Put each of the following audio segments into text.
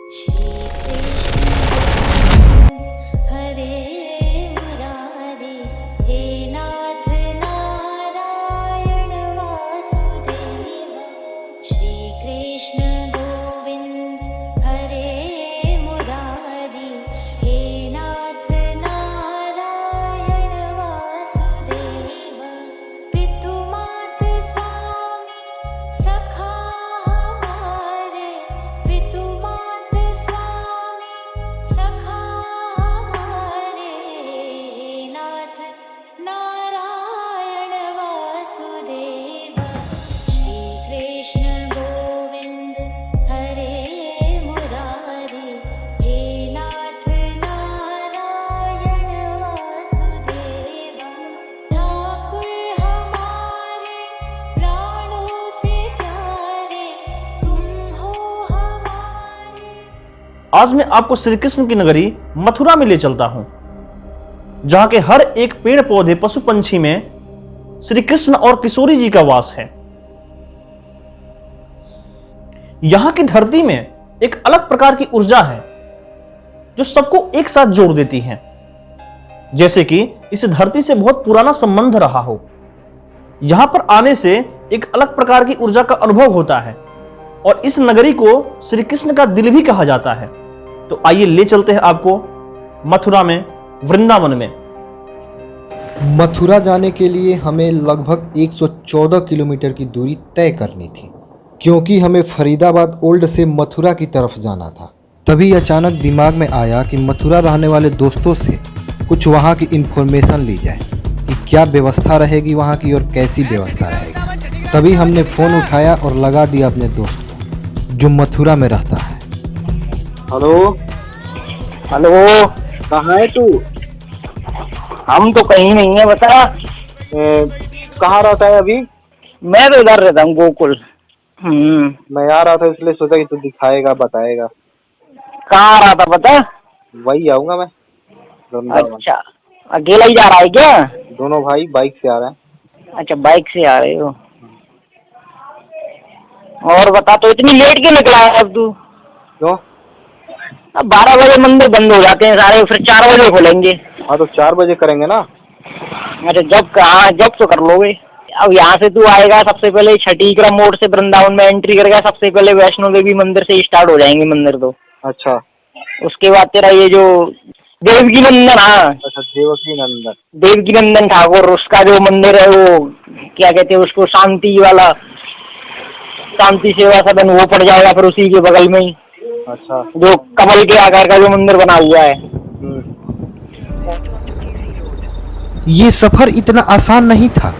श्री कृष्ण हरे मुरारी, हे नाथ नारायण वासुदेव। श्री कृष्ण गोविंद हरे मुरारी, हे नाथ नारायण वासुदेव। पितु मात स्वामी सखा हमारे, पितु मात स्वामी सखा हमारे, हे नाथ नारायण वासुदेव। श्री कृष्ण गोविंद हरे मुरारी, हे नाथ नारायण वासुदेव। ठाकुर हमारे प्राणों से प्यारे, तुम हो हमारे। आज मैं आपको श्री कृष्ण की नगरी मथुरा में ले चलता हूं, जहां के हर एक पेड़ पौधे पशु पंछी में श्री कृष्ण और किशोरी जी का वास है। यहां की धरती में एक अलग प्रकार की ऊर्जा है जो सबको एक साथ जोड़ देती है, जैसे कि इस धरती से बहुत पुराना संबंध रहा हो। यहां पर आने से एक अलग प्रकार की ऊर्जा का अनुभव होता है और इस नगरी को श्री कृष्ण का दिल भी कहा जाता है। तो आइए ले चलते हैं आपको मथुरा में, वृंदावन में। मथुरा जाने के लिए हमें लगभग 114 किलोमीटर की दूरी तय करनी थी, क्योंकि हमें फरीदाबाद ओल्ड से मथुरा की तरफ जाना था। तभी अचानक दिमाग में आया कि मथुरा रहने वाले दोस्तों से कुछ वहाँ की इन्फॉर्मेशन ली जाए कि क्या व्यवस्था रहेगी वहाँ की और कैसी व्यवस्था रहेगी। तभी हमने फ़ोन उठाया और लगा दिया अपने दोस्त को, जो मथुरा में रहता है। हेलो हेलो, कहाँ है तू? हम तो कहीं नहीं है, बता। कहाँ रहता है अभी? मैं तो इधर रहता हूँ, गोकुल। मैं आ रहा था इसलिए सोचा कि तू दिखाएगा बताएगा। कहाँ आ रहा था पता? वही आऊंगा मैं, वृंदावन। अच्छा, अकेला ही जा रहा है क्या? दोनों भाई बाइक से आ रहे हैं। अच्छा, बाइक से आ रहे हो। और बता, तो इतनी लेट क्यों निकला है अब तू? क्यों? अब 12 बजे मंदिर बंद हो जाते हैं सारे, फिर 4 बजे खोलेंगे। हाँ तो 4 बजे करेंगे ना। अच्छा, जब कहाँ, जब तो कर लोगे। अब यहाँ से तू आएगा, सबसे पहले छठीक्रम मोड़ से वृंदावन में एंट्री करेगा, सबसे पहले वैष्णो देवी मंदिर से स्टार्ट हो जाएंगे मंदिर। तो अच्छा उसके बाद तेरा ये जो देवकी नंदन, हाँ अच्छा, देवकी नंदन। देवकी नंदन ठाकुर, उसका जो मंदिर है वो क्या कहते हैं उसको, शांति वाला, शांति सेवा सदन, वो पड़ जाएगा फिर उसी के बगल में ही। अच्छा। जो कमल के आकार का जो मंदिर बना हुआ है। ये सफ़र इतना आसान नहीं था,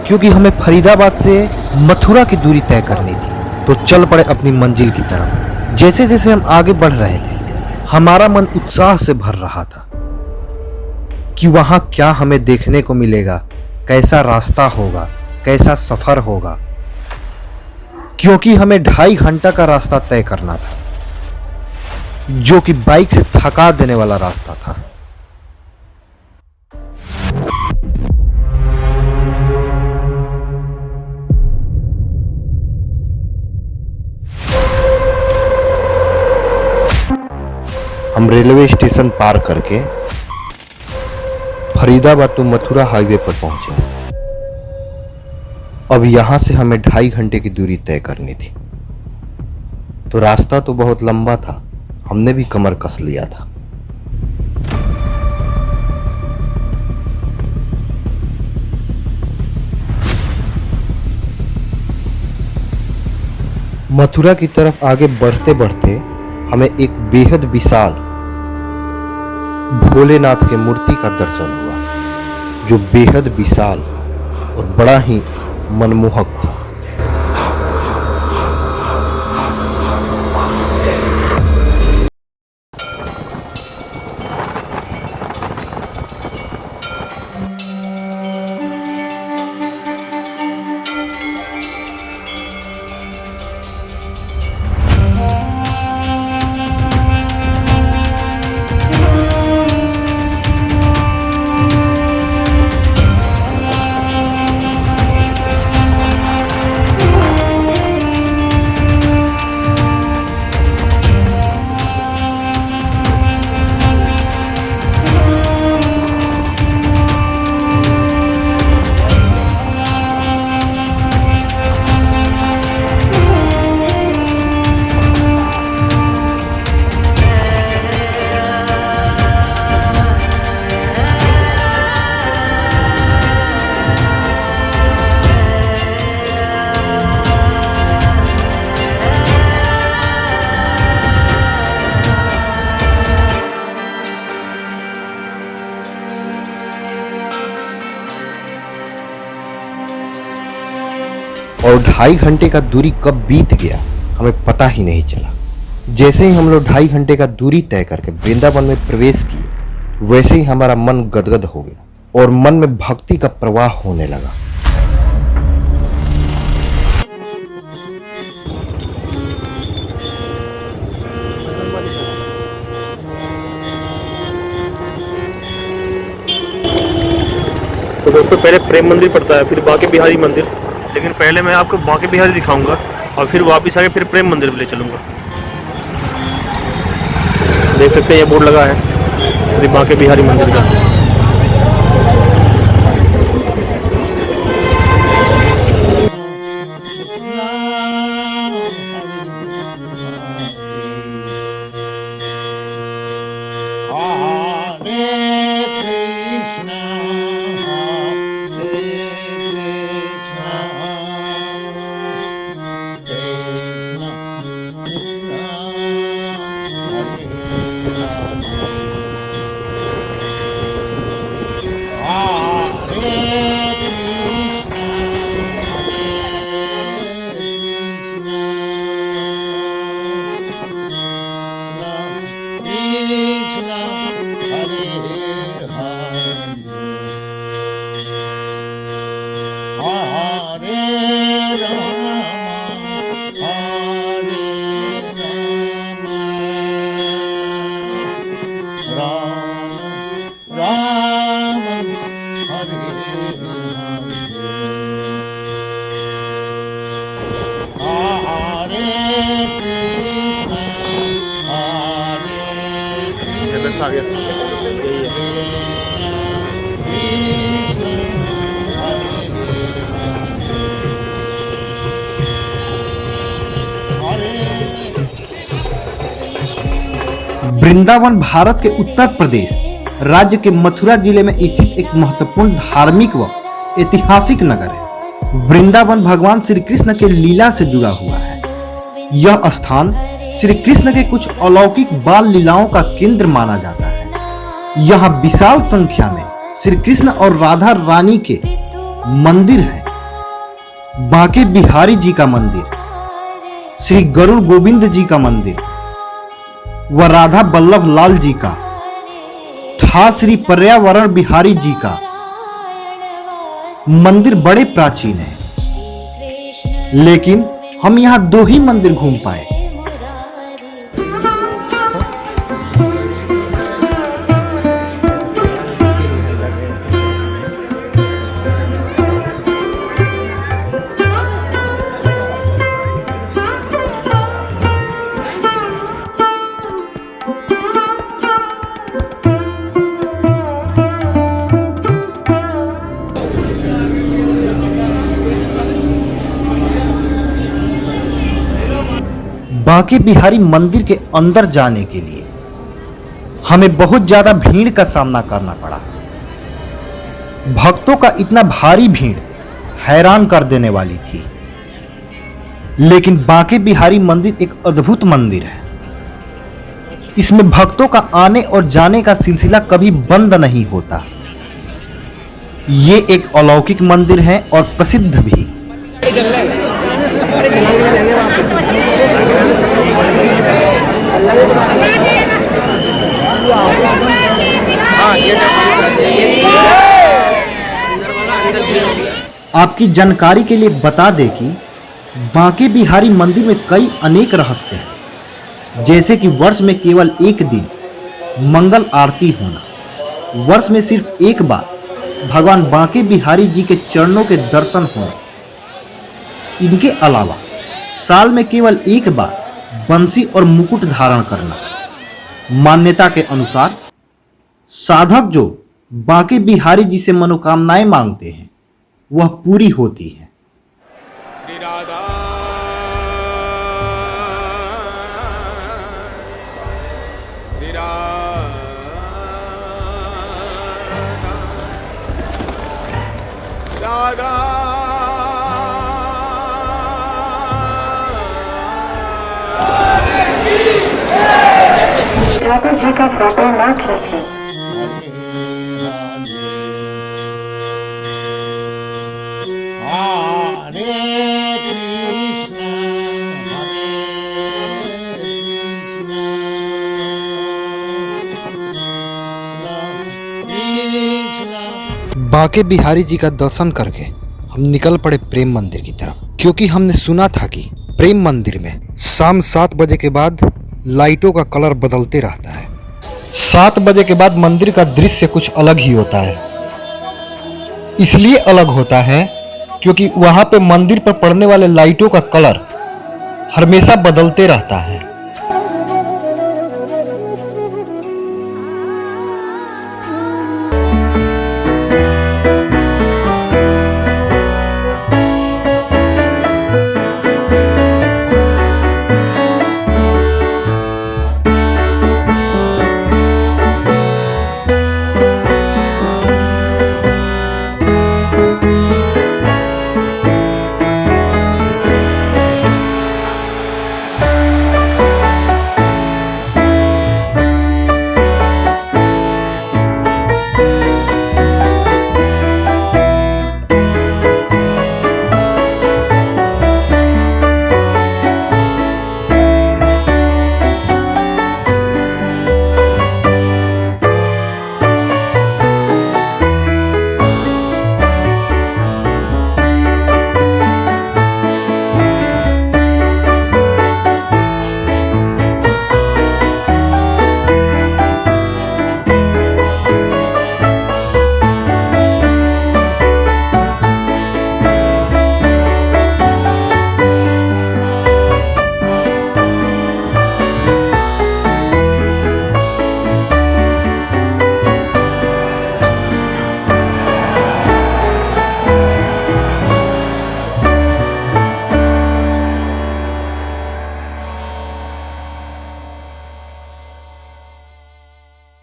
क्योंकि हमें फरीदाबाद से मथुरा की दूरी तय करनी थी। तो चल पड़े अपनी मंजिल की तरफ। जैसे जैसे हम आगे बढ़ रहे थे, हमारा मन उत्साह से भर रहा था कि वहाँ क्या हमें देखने को मिलेगा, कैसा रास्ता होगा, कैसा सफ़र होगा, क्योंकि हमें 2.5 घंटा का रास्ता तय करना था, जो कि बाइक से थका देने वाला रास्ता था। हम रेलवे स्टेशन पार करके फरीदाबाद टू मथुरा हाईवे पर पहुंचे। अब यहां से हमें 2.5 घंटे की दूरी तय करनी थी। तो रास्ता तो बहुत लंबा था, हमने भी कमर कस लिया था। मथुरा की तरफ आगे बढ़ते बढ़ते हमें एक बेहद विशाल भोलेनाथ के मूर्ति का दर्शन हुआ, जो बेहद विशाल और बड़ा ही मनमोहक था। और 2.5 घंटे का दूरी कब बीत गया हमें पता ही नहीं चला। जैसे ही हम लोग 2.5 घंटे का दूरी तय करके वृंदावन में प्रवेश किए, वैसे ही हमारा मन गदगद हो गया और मन में भक्ति का प्रवाह होने लगा। तो दोस्तों पहले प्रेम मंदिर पड़ता है, फिर बांके बिहारी मंदिर, लेकिन पहले मैं आपको बांके बिहारी दिखाऊंगा और फिर वापस आके फिर प्रेम मंदिर ले चलूंगा। देख सकते हैं ये बोर्ड लगा है श्री बांके बिहारी मंदिर का। आ गया यही है। वृंदावन भारत के उत्तर प्रदेश राज्य के मथुरा जिले में स्थित एक महत्वपूर्ण धार्मिक व ऐतिहासिक नगर है। वृंदावन भगवान श्री कृष्ण के लीला से जुड़ा हुआ है। यह स्थान श्री कृष्ण के कुछ अलौकिक बाल लीलाओं का केंद्र माना जाता है। यहाँ विशाल संख्या में श्री कृष्ण और राधा रानी के मंदिर हैं। बांके बिहारी जी का मंदिर, श्री गरुड़ गोविंद जी का मंदिर व राधा बल्लभ लाल जी का, था श्री पर्यावरण बिहारी जी का मंदिर बड़े प्राचीन है, लेकिन हम यहाँ 2 ही मंदिर घूम पाए। बांके बिहारी मंदिर के अंदर जाने के लिए हमें बहुत ज्यादा भीड़ का सामना करना पड़ा। भक्तों का इतना भारी भीड़ हैरान कर देने वाली थी। लेकिन बांके बिहारी मंदिर एक अद्भुत मंदिर है। इसमें भक्तों का आने और जाने का सिलसिला कभी बंद नहीं होता। ये एक अलौकिक मंदिर है और प्रसिद्ध भी। आपकी जानकारी के लिए बता दें कि बांके बिहारी मंदिर में कई अनेक रहस्य हैं, जैसे कि वर्ष में केवल एक दिन मंगल आरती होना, वर्ष में सिर्फ एक बार भगवान बांके बिहारी जी के चरणों के दर्शन होना, इनके अलावा साल में केवल एक बार बंसी और मुकुट धारण करना। मान्यता के अनुसार साधक जो बांके बिहारी जी से मनोकामनाएं मांगते हैं वह पूरी होती है। श्री राधा श्री राधा ठाकुर जी का फोटो ना खींचे। हरे बांके बिहारी जी का दर्शन करके हम निकल पड़े प्रेम मंदिर की तरफ, क्योंकि हमने सुना था कि प्रेम मंदिर में शाम 7 बजे के बाद लाइटों का कलर बदलते रहता है। 7 बजे के बाद मंदिर का दृश्य कुछ अलग ही होता है। इसलिए अलग होता है क्योंकि वहां पे मंदिर पर पड़ने वाले लाइटों का कलर हमेशा बदलते रहता है।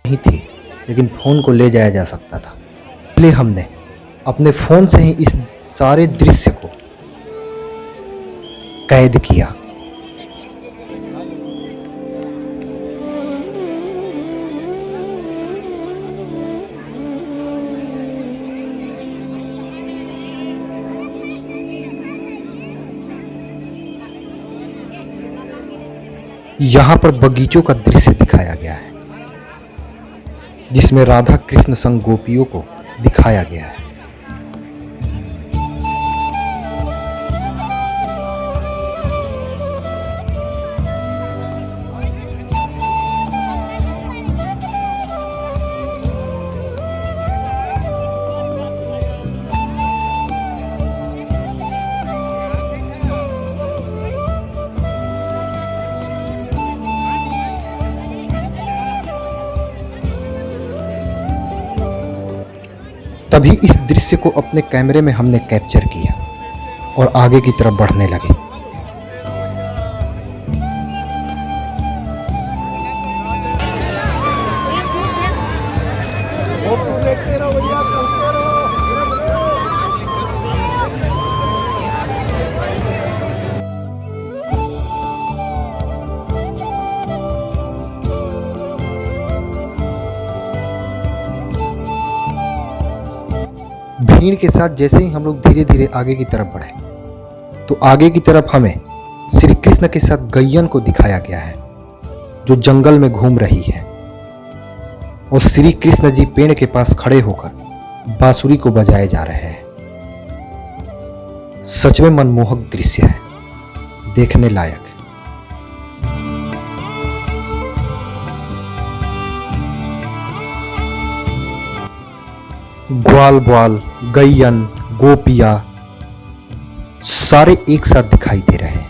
नहीं थी, लेकिन फोन को ले जाया जा सकता था। इसलिए हमने अपने फोन से ही इस सारे दृश्य को कैद किया। यहाँ पर बगीचों का दृश्य दिखाया गया है, जिसमें राधा कृष्ण संग गोपियों को दिखाया गया है। तभी इस दृश्य को अपने कैमरे में हमने कैप्चर किया और आगे की तरफ बढ़ने लगे। भीड़ के साथ जैसे ही हम लोग धीरे धीरे आगे की तरफ बढ़े तो आगे की तरफ हमें श्री कृष्ण के साथ गैयन को दिखाया गया है, जो जंगल में घूम रही है, और श्री कृष्ण जी पेड़ के पास खड़े होकर बांसुरी को बजाए जा रहे हैं। सच में मनमोहक दृश्य है, देखने लायक। ग्वाल ग्वाल, गैयन, गोपिया सारे एक साथ दिखाई दे रहे हैं।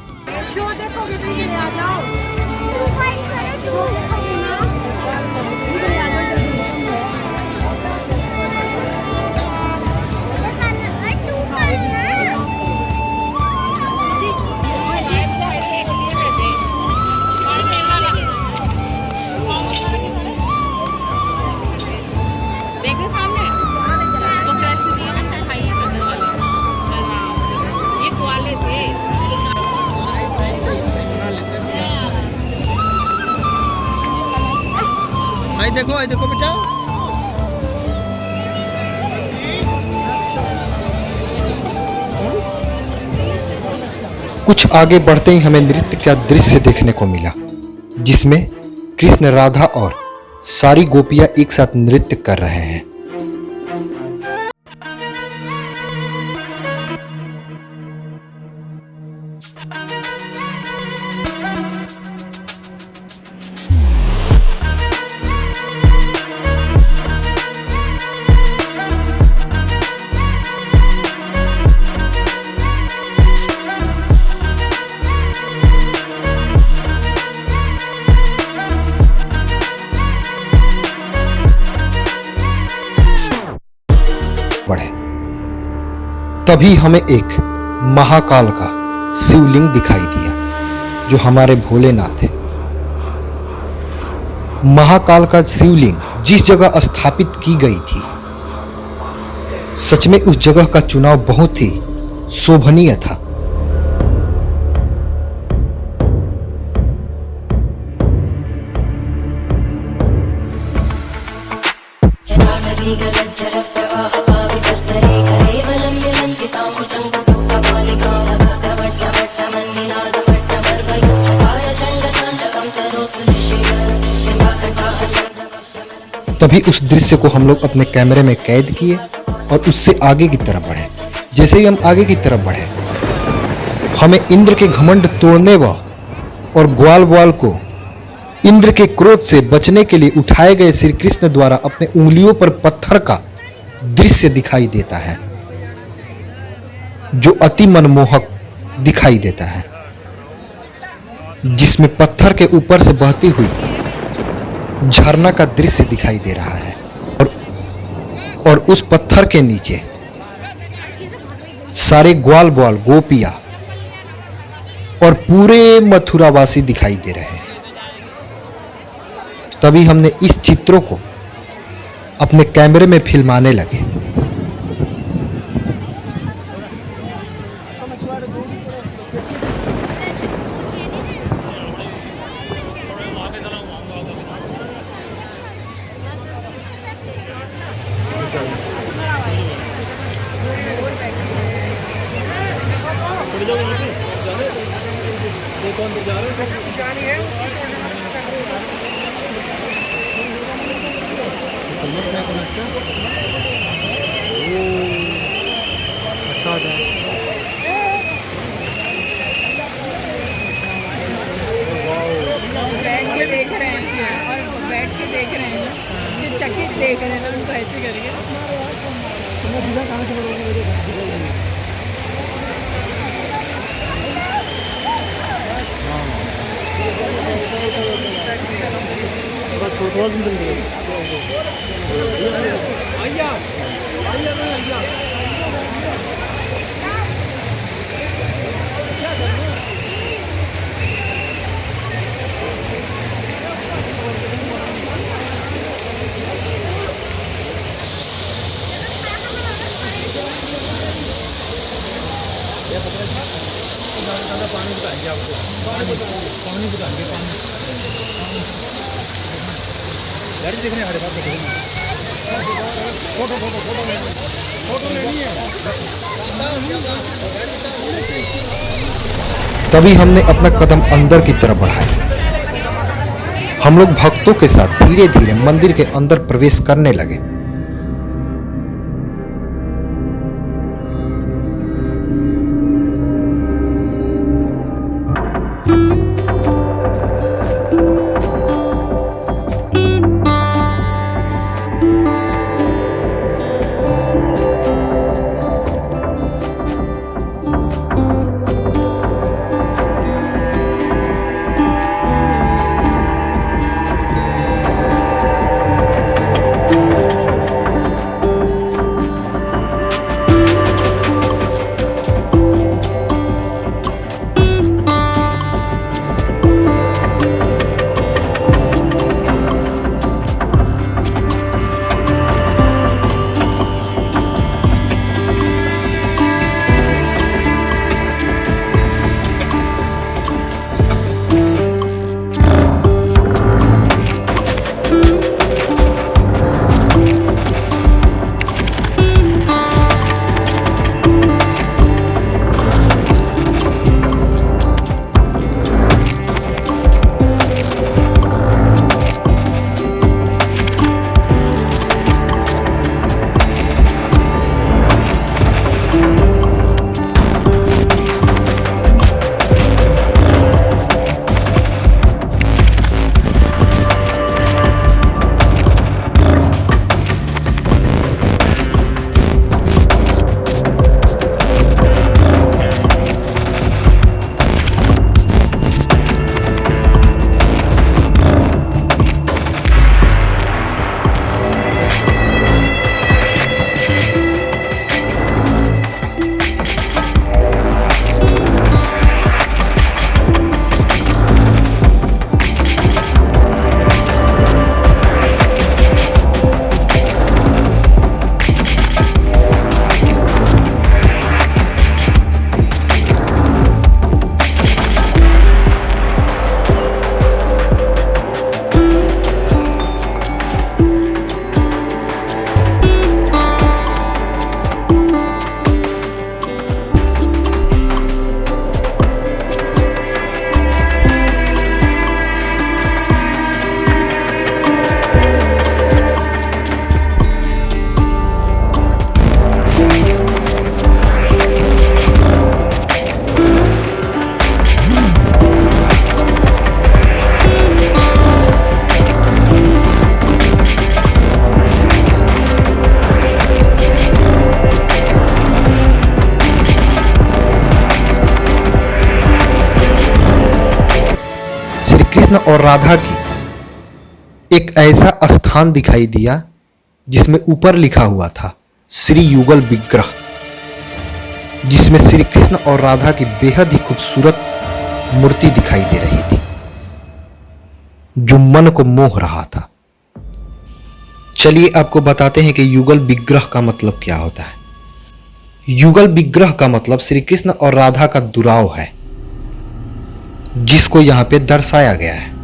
आई देखो बेटा। कुछ आगे बढ़ते ही हमें नृत्य का दृश्य देखने को मिला, जिसमें कृष्ण, राधा और सारी गोपियां एक साथ नृत्य कर रहे हैं। तभी हमें एक महाकाल का शिवलिंग दिखाई दिया जो हमारे भोलेनाथ है। महाकाल का शिवलिंग जिस जगह स्थापित की गई थी, सच में उस जगह का चुनाव बहुत ही शोभनीय था। तभी उस दृश्य को हम लोग अपने कैमरे में कैद किए और उससे आगे की तरफ बढ़े। जैसे ही हम आगे की तरफ बढ़े, हमें इंद्र के घमंड तोड़ने और ग्वाल को इंद्र के क्रोध से बचने के लिए उठाए गए श्री कृष्ण द्वारा अपने उंगलियों पर पत्थर का दृश्य दिखाई देता है, जो अति मनमोहक दिखाई देता है, जिसमें पत्थर के ऊपर से बहती हुई झरना का दृश्य दिखाई दे रहा है और उस पत्थर के नीचे सारे ग्वाल गोपियां और पूरे मथुरावासी दिखाई दे रहे हैं। तभी हमने इस चित्रों को अपने कैमरे में फिल्माने लगे। बैठ के देख रहे हैं और बैठ के देख रहे हैं, जो चकित देख रहे हैं ना, उनको ऐसे करके। तभी हमने अपना कदम अंदर की तरफ बढ़ाया। हम लोग भक्तों के साथ धीरे धीरे मंदिर के अंदर प्रवेश करने लगे। कृष्ण और राधा की एक ऐसा स्थान दिखाई दिया जिसमें ऊपर लिखा हुआ था श्री युगल विग्रह, जिसमें श्री कृष्ण और राधा की बेहद ही खूबसूरत मूर्ति दिखाई दे रही थी जो मन को मोह रहा था। चलिए आपको बताते हैं कि युगल विग्रह का मतलब क्या होता है। युगल विग्रह का मतलब श्री कृष्ण और राधा का दुराव है, जिसको यहां पे दर्शाया गया है।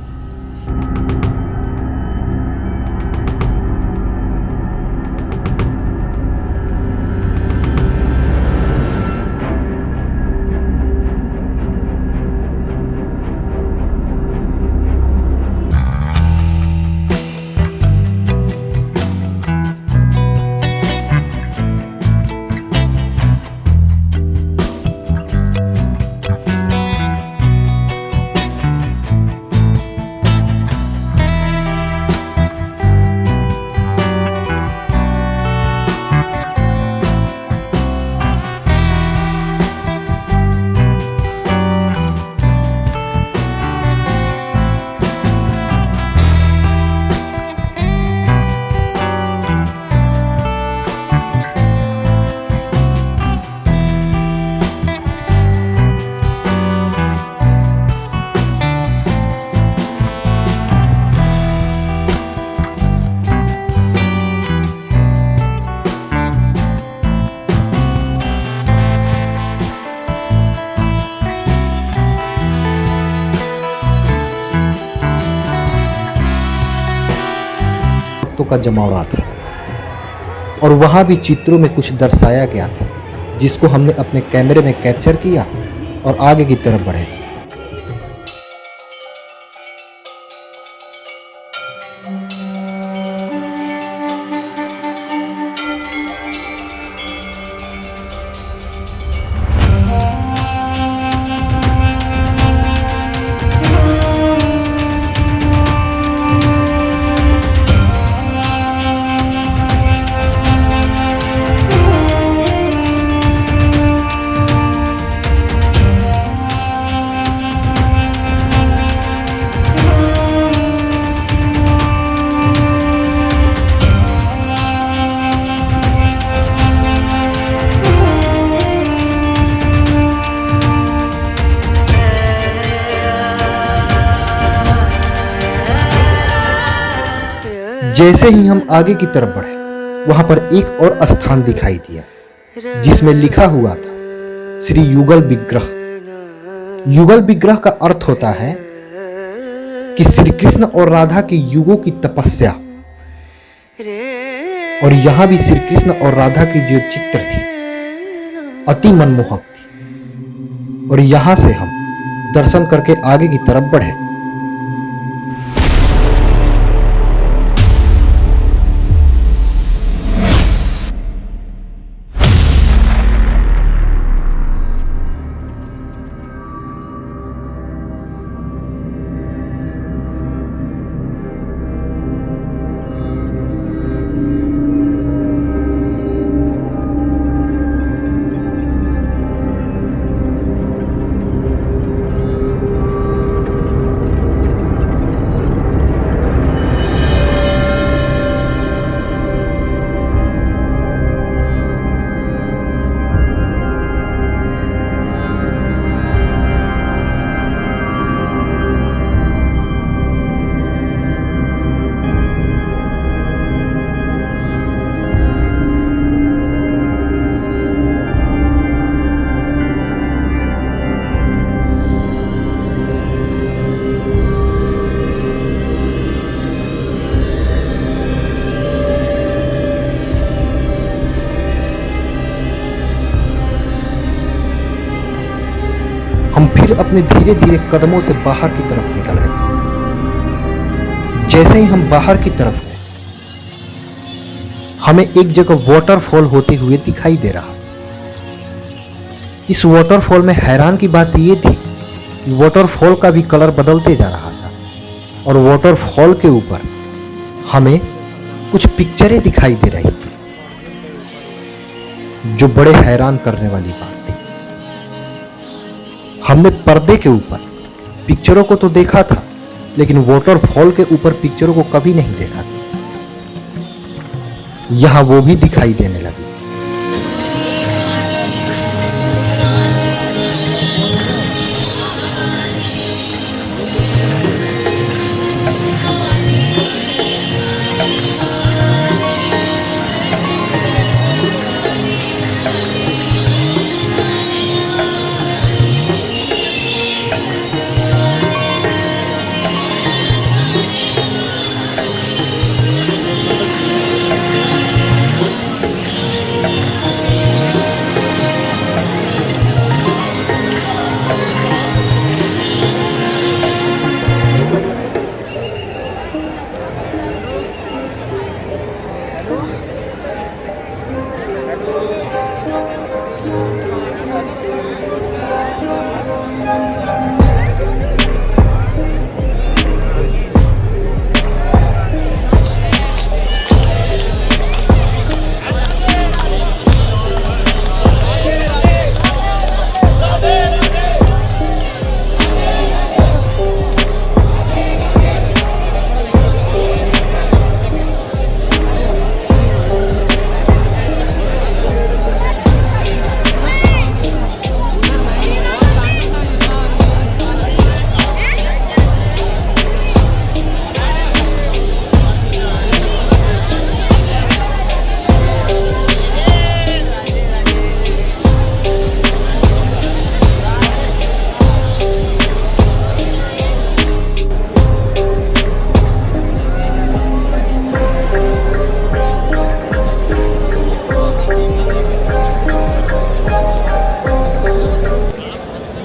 का जमावड़ा था और वहां भी चित्रों में कुछ दर्शाया गया था, जिसको हमने अपने कैमरे में कैप्चर किया और आगे की तरफ बढ़े। जैसे ही हम आगे की तरफ बढ़े, वहां पर एक और स्थान दिखाई दिया जिसमें लिखा हुआ था श्री युगल विग्रह। युगल विग्रह का अर्थ होता है कि श्री कृष्ण और राधा के युगों की तपस्या, और यहां भी श्री कृष्ण और राधा की जो चित्र थी अति मनमोहक थी, और यहां से हम दर्शन करके आगे की तरफ बढ़े। हम फिर अपने धीरे धीरे कदमों से बाहर की तरफ निकल गए। जैसे ही हम बाहर की तरफ गए, हमें एक जगह वाटरफॉल होते हुए दिखाई दे रहा। इस वाटरफॉल में हैरान की बात यह थी कि वाटरफॉल का भी कलर बदलते जा रहा था, और वाटरफॉल के ऊपर हमें कुछ पिक्चरें दिखाई दे रही थी, जो बड़े हैरान करने वाली बात थी। हमने पर्दे के ऊपर पिक्चरों को तो देखा था, लेकिन वाटरफॉल के ऊपर पिक्चरों को कभी नहीं देखा था। यहाँ वो भी दिखाई देने लगी।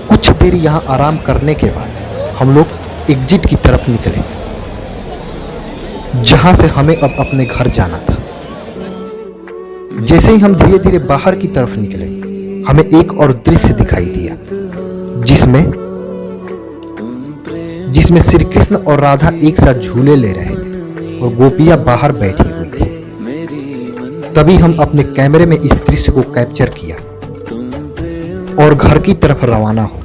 कुछ देर यहाँ आराम करने के बाद हम लोग एग्जिट की तरफ निकले, जहां से हमें अब अपने घर जाना था। जैसे ही हम धीरे धीरे बाहर की तरफ निकले, हमें एक और दृश्य दिखाई दिया, जिसमें श्री कृष्ण और राधा एक साथ झूले ले रहे थे और गोपियां बाहर बैठी हुई थी। तभी हम अपने कैमरे में इस दृश्य को कैप्चर किया और घर की तरफ रवाना हो